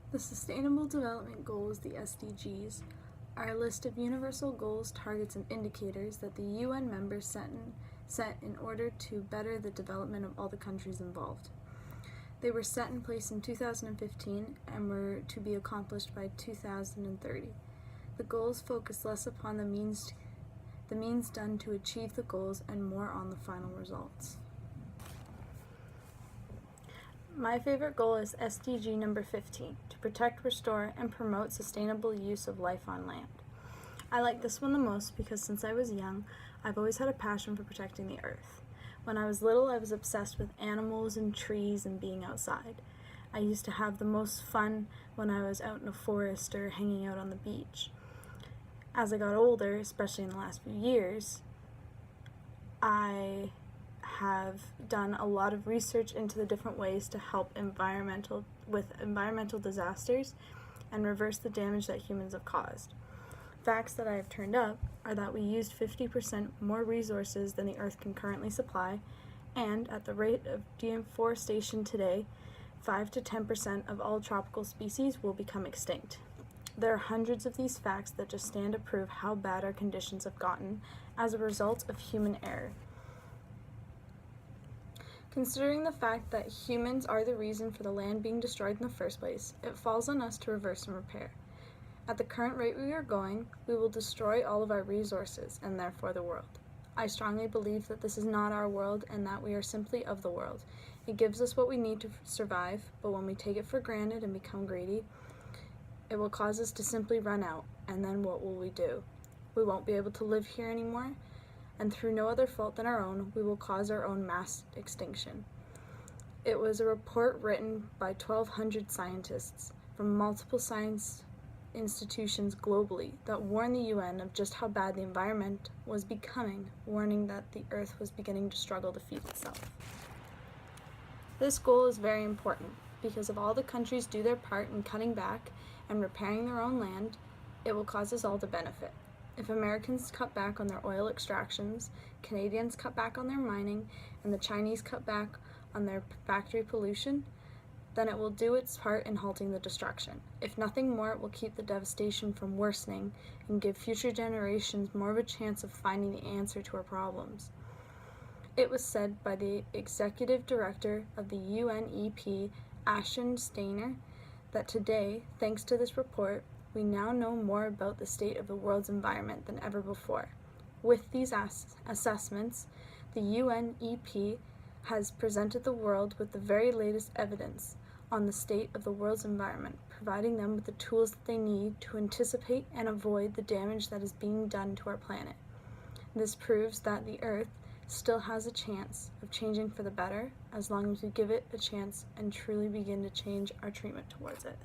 The Sustainable Development Goals, the SDGs, are a list of universal goals, targets, and indicators that the UN members set in order to better the development of all the countries involved. They were set in place in 2015 and were to be accomplished by 2030. The goals focus less upon the means done to achieve the goals and more on the final results. My favorite goal is SDG number 15, to protect, restore, and promote sustainable use of life on land. I like this one the most because since I was young, I've always had a passion for protecting the earth. When I was little, I was obsessed with animals and trees and being outside. I used to have the most fun when I was out in a forest or hanging out on the beach. As I got older, especially in the last few years, I have done a lot of research into the different ways to help environmental disasters and reverse the damage that humans have caused. Facts that I have turned up are that we used 50% more resources than the earth can currently supply, and at the rate of deforestation today, 5 to 10% of all tropical species will become extinct. There are hundreds of these facts that just stand to prove how bad our conditions have gotten as a result of human error. Considering the fact that humans are the reason for the land being destroyed in the first place, it falls on us to reverse and repair. At the current rate we are going, we will destroy all of our resources and therefore the world. I strongly believe that this is not our world and that we are simply of the world. It gives us what we need to survive, but when we take it for granted and become greedy, it will cause us to simply run out, and then what will we do? We won't be able to live here anymore, and through no other fault than our own, we will cause our own mass extinction. It was a report written by 1,200 scientists from multiple science institutions globally that warned the UN of just how bad the environment was becoming, warning that the earth was beginning to struggle to feed itself. This goal is very important because if all the countries do their part in cutting back and repairing their own land, it will cause us all to benefit. If Americans cut back on their oil extractions, Canadians cut back on their mining, and the Chinese cut back on their factory pollution, then it will do its part in halting the destruction. If nothing more, it will keep the devastation from worsening and give future generations more of a chance of finding the answer to our problems. It was said by the executive director of the UNEP, Ashton Steiner, that today, thanks to this report, we now know more about the state of the world's environment than ever before. With these assessments, the UNEP has presented the world with the very latest evidence on the state of the world's environment, providing them with the tools that they need to anticipate and avoid the damage that is being done to our planet. This proves that the Earth still has a chance of changing for the better as long as we give it a chance and truly begin to change our treatment towards it.